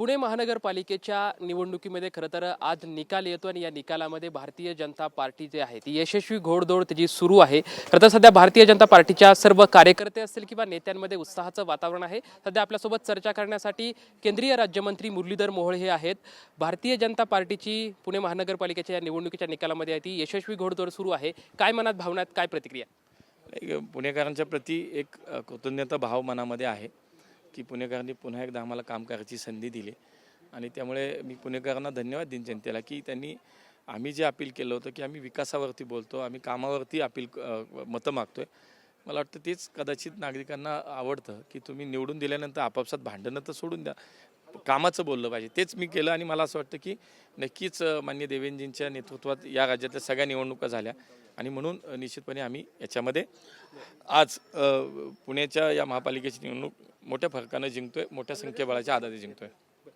पुणे महानगरपालिकेच्या निवडणुकीमध्ये खरं तर आज निकाल येतो आणि या निकालामध्ये भारतीय जनता पार्टी जे आहे ती यशस्वी घोडदौड त्याची सुरू आहे. खरं तर सध्या भारतीय जनता पार्टीच्या सर्व कार्यकर्ते असतील किंवा नेत्यांमध्ये उत्साहाचं वातावरण आहे. सध्या आपल्यासोबत चर्चा करण्यासाठी केंद्रीय राज्यमंत्री मुरलीधर मोहोळ हे आहेत. भारतीय जनता पार्टीची पुणे महानगरपालिकेच्या या निवडणुकीच्या निकालामध्ये आहे ती यशस्वी घोडदौड सुरू आहे. काय मनात भावना आहेत, काय प्रतिक्रिया? पुणेकरांच्या प्रती एक कृतज्ञता भाव मनामध्ये आहे की पुणेकरांनी पुन्हा एकदा आम्हाला काम करायची संधी दिली आणि त्यामुळे मी पुणेकरांना धन्यवाद देईन जनतेला की त्यांनी आम्ही जे अपील केलं होतं की आम्ही विकासावरती बोलतो, आम्ही कामावरती मतं मागतोय. मला वाटतं तेच कदाचित नागरिकांना आवडतं की तुम्ही निवडून दिल्यानंतर आपापसात भांडणं तर सोडून द्या, कामाचं बोललं पाहिजे. तेच मी केलं आणि मला असं वाटतं की नक्कीच माननीय देवेंजींच्या नेतृत्वात या राज्यातल्या सगळ्या निवडणुका झाल्या आणि म्हणून निश्चितपणे आम्ही याच्यामध्ये आज पुण्याच्या या महापालिकेची निवडणूक मोठ्या फरकानं जिंकतोय, मोठ्या संख्याबळाच्या आधारे जिंकतोय.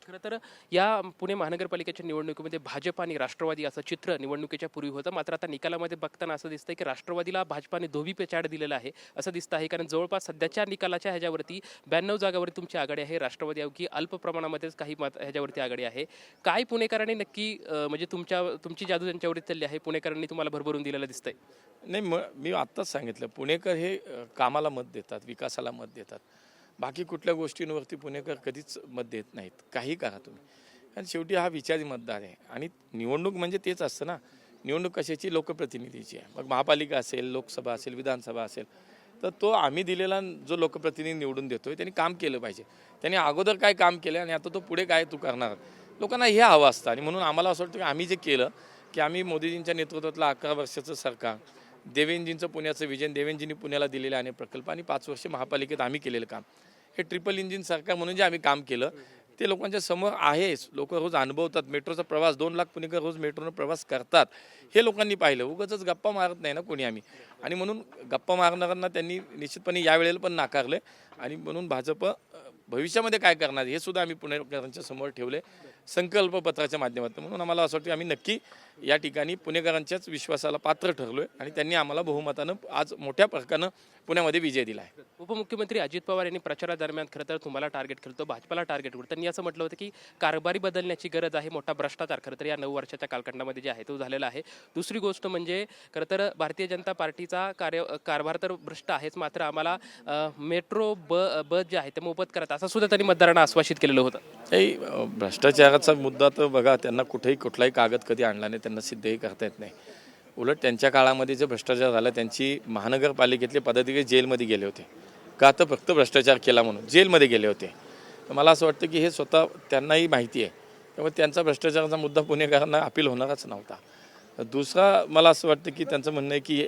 खरं तर या पुणे महानगरपालिकेच्या निवडणुकीमध्ये भाजप आणि राष्ट्रवादी असं चित्र निवडणुकीच्या पूर्वी होतं. मात्र आता निकालामध्ये बघताना असं दिसतंय की राष्ट्रवादीला भाजपाने धोबी पेचाड दिलेलं आहे असं दिसतं आहे. कारण जवळपास सध्याच्या निकालाच्या ह्याच्यावरती 92 जागावरती तुमची आघाडी आहे. राष्ट्रवादी अवघी अल्प प्रमाणामध्येच काही मत ह्याच्यावरती आघाडी आहे. काय पुणेकरांनी नक्की म्हणजे तुमची जादू त्यांच्यावरती चालली आहे, पुणेकरांनी तुम्हाला भरभरून दिलेलं दिसतंय? नाही, मी आत्ताच सांगितलं, पुणेकर हे कामाला मत देतात, विकासाला मत देतात. बाकी कुठल्या गोष्टींवरती पुणेकर कधीच मत देत नाहीत. काही करा तुम्ही, आणि शेवटी हा विचारी मतदार आहे आणि निवडणूक म्हणजे तेच असतं ना. निवडणूक कशाची? लोकप्रतिनिधीची आहे. मग महापालिका असेल, लोकसभा असेल, विधानसभा असेल, तर तो आम्ही दिलेला जो लोकप्रतिनिधी निवडून देतोय त्यांनी काम केलं पाहिजे. त्यांनी अगोदर काय काम केलं आणि आता तो पुढे काय तू करणार, लोकांना हे हवं असतं. आणि म्हणून आम्हाला असं वाटतं की आम्ही जे केलं की आम्ही मोदीजींच्या नेतृत्वातलं 11 वर्षाचं सरकार, देवेंजींचं पुण्याचं विजन, देवेंजींनी पुण्याला दिलेले अनेक प्रकल्प आणि 5 वर्ष महापालिकेत आम्ही केलेलं काम, हे ट्रिपल इंजिन सरकार म्हणून जे आम्ही काम केलं ते लोकांच्या समोर आहेच. लोक रोज अनुभवतात. मेट्रोचा प्रवास 2 लाख पुणेकर रोज मेट्रोनं प्रवास करतात, हे लोकांनी पाहिलं. उगाचच गप्पा मारत नाही ना कोणी आम्ही. आणि म्हणून गप्पा मारणाऱ्यांना त्यांनी निश्चितपणे यावेळेला पण नाकारले. आणि म्हणून भाजप भविष्यामध्ये काय करणार हे सुद्धा आम्ही पुणेकरांच्या समोर ठेवले संकल्पपत्राच्या माध्यमातून. म्हणून आम्हाला असं वाटतं की आम्ही नक्की या ठिकाणी पुणेकरांच्याच विश्वासाला पात्र ठरलोय आणि त्यांनी आम्हाला बहुमतानं आज मोठ्या फरकानं पुण्यामध्ये विजय दिला आहे. उपमुख्यमंत्री अजित पवार यांनी प्रचारादरम्यान खरं तर तुम्हाला टार्गेट केलं होतं, भाजपाला टार्गेट केलं. त्यांनी असं म्हटलं होतं की कारभारी बदलण्याची गरज आहे. मोठा भ्रष्टाचार खरं तर या 9 वर्षाच्या कालखंडामध्ये जे आहे तो झालेला आहे. दुसरी गोष्ट म्हणजे खरं तर भारतीय जनता पार्टीचा कारभार तर भ्रष्ट आहेच, मात्र आम्हाला मेट्रो बस जे आहे ते मोफत करत असं सुद्धा त्यांनी मतदारांना आश्वासित केलेलं होतं. काही भ्रष्टाचाराचा मुद्दा तर बघा, त्यांना कुठलाही कागद कधी आणला नाही, त्यांना सिद्धही करता येत नाही. उलट त्यांच्या काळामध्ये जे भ्रष्टाचार झाला त्यांची महानगरपालिकेतले पदाधिकारी जेलमध्ये गेले होते. का? तर फक्त भ्रष्टाचार केला म्हणून जेलमध्ये गेले होते. तर मला असं वाटतं की हे स्वतः त्यांनाही माहिती आहे, त्यामुळे त्यांचा भ्रष्टाचाराचा मुद्दा पुणेकरांना अपील होणारच नव्हता. दुसरा मला असं वाटतं की त्यांचं म्हणणं आहे की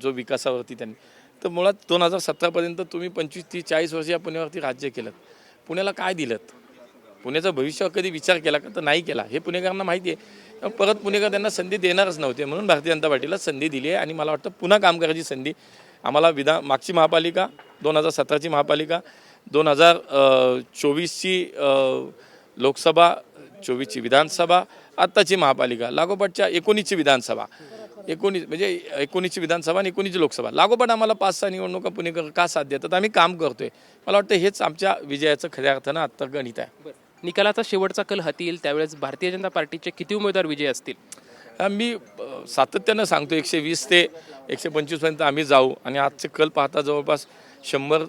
जो विकासावरती त्यांनी, तर मुळात 2017पर्यंत तुम्ही 25, 30, 40 वर्ष या पुण्यावरती राज्य केलं. पुण्याला काय दिलं? पुण्याचं भविष्य कधी विचार केला का? तर नाही केला. हे पुणेकरांना माहिती आहे. परत पुणेकर त्यांना संधी देणारच नव्हते, म्हणून भारतीय जनता पार्टीला संधी दिली आहे. आणि मला वाटतं पुन्हा काम करायची संधी आम्हाला मागची महापालिका 2017ची महापालिका, 2024ची लोकसभा, 24ची विधानसभा, आत्ताची महापालिका, लागोपाठच्या 19ची विधानसभा, 19ची विधानसभा आणि 19ची लोकसभा, लागोपाठ आम्हाला 5-6 निवडणुका पुणेकर का साथ देतात? आम्ही काम करतोय. मला वाटतं हेच आमच्या विजयाचं खऱ्या अर्थानं आत्ता गणित आहे. निकालाचा शेवटचा कल हाती येईल त्यावेळेस भारतीय जनता पार्टीचे किती उमेदवार विजयी असतील? मी सातत्यानं सांगतो 120 ते 125 पर्यंत आम्ही जाऊ. आणि आजचे कल पाहता जवळपास 100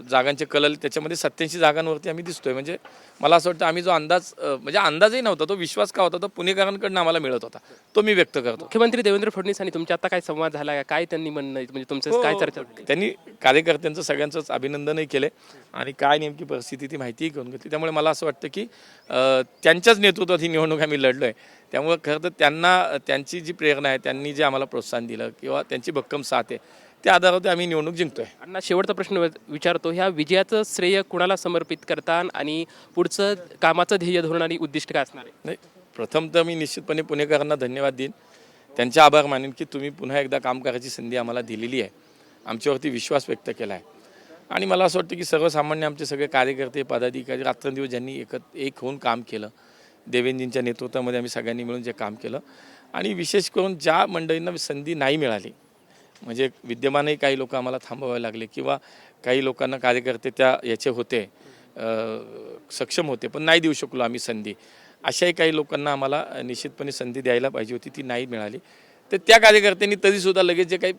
जागांचे कल आले, त्याच्यामध्ये 87 जागांवरती आम्ही दिसतोय. म्हणजे मला असं वाटतं आम्ही जो अंदाज म्हणजे अंदाजही नव्हता, तो विश्वास का होता, तो पुणेकरांकडून आम्हाला मिळत होता, तो मी व्यक्त करतो. मुख्यमंत्री देवेंद्र फडणवीस आणि तुमच्या आता काय संवाद झाला, काय त्यांनी म्हणणं, म्हणजे तुमचं काय चर्चा झाली? त्यांनी कार्यकर्त्यांचं सगळ्यांचंच अभिनंदनही केले आणि काय नेमकी परिस्थिती ती माहितीही घेऊन घेतली. त्यामुळे मला असं वाटतं की त्यांच्याच नेतृत्वात ही निवडणूक आम्ही लढलोय. त्यामुळे खरं तर त्यांची जी प्रेरणा आहे, त्यांनी जे आम्हाला प्रोत्साहन दिलं किंवा त्यांची भक्कम साथ आहे, त्या आधारावर आम्ही निवडणूक जिंकतोय. अण्णा, शेवटचा प्रश्न विचारतो, ह्या विजयाचं श्रेय कुणाला समर्पित करता आणि पुढचं कामाचं ध्येय धोरण आणि उद्दिष्ट काय असणार आहे? नाही, प्रथम तर मी निश्चितपणे पुणेकरांना धन्यवाद देईन, त्यांचे आभार मानेन की तुम्ही पुन्हा एकदा काम करायची संधी आम्हाला दिलेली आहे, आमच्यावरती विश्वास व्यक्त केला आहे. आणि मला असं वाटतं की सर्वसामान्य आमचे सगळे कार्यकर्ते, पदाधिकारी रात्रंदिवस ज्यांनी एक होऊन काम केलं, देवेंजींच्या नेतृत्वामध्ये आम्ही सगळ्यांनी मिळून जे काम केलं. आणि विशेष करून ज्या मंडळींना संधी नाही मिळाली, म्हणजे विद्यमानही काही लोक आम्हाला थांबवावे लागले किंवा काही लोकांना कार्यकर्ते त्या याचे होते सक्षम होते, पण नाही देऊ शकलो आम्ही संधी. अशाही काही लोकांना आम्हाला निश्चितपणे संधी द्यायला पाहिजे होती, ती नाही मिळाली. तर त्या कार्यकर्त्यांनी तरीसुद्धा लगेच जे काही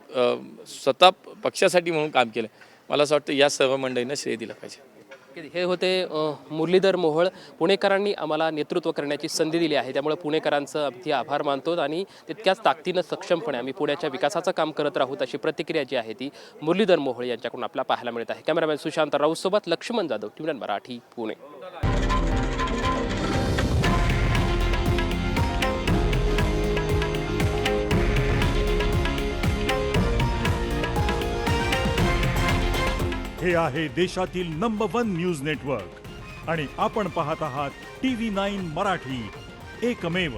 स्वतः पक्षासाठी म्हणून काम केलं, मला असं वाटतं या सर्व मंडळींना श्रेय दिलं पाहिजे. हे होते मुरलीधर मोहोळ. पुणेकरांनी आम्हाला नेतृत्व करण्याची संधी दिली आहे, त्यामुळे पुणेकरांचं अगदी आभार मानतो आणि तितक्याच ताकदीनं सक्षमपणे आम्ही पुण्याच्या विकासाचं काम करत राहूत अशी प्रतिक्रिया जी आहे ती मुरलीधर मोहोळ यांच्याकडून आपल्याला पाहायला मिळत आहे. कॅमेरामॅन सुशांत राऊतसोबत लक्ष्मण जाधव, टीव्ही मराठी, पुणे. हे आहे देशातील नंबर 1 न्यूज नेटवर्क आणि आपण पाहत आहात TV9 मराठी, एकमेव.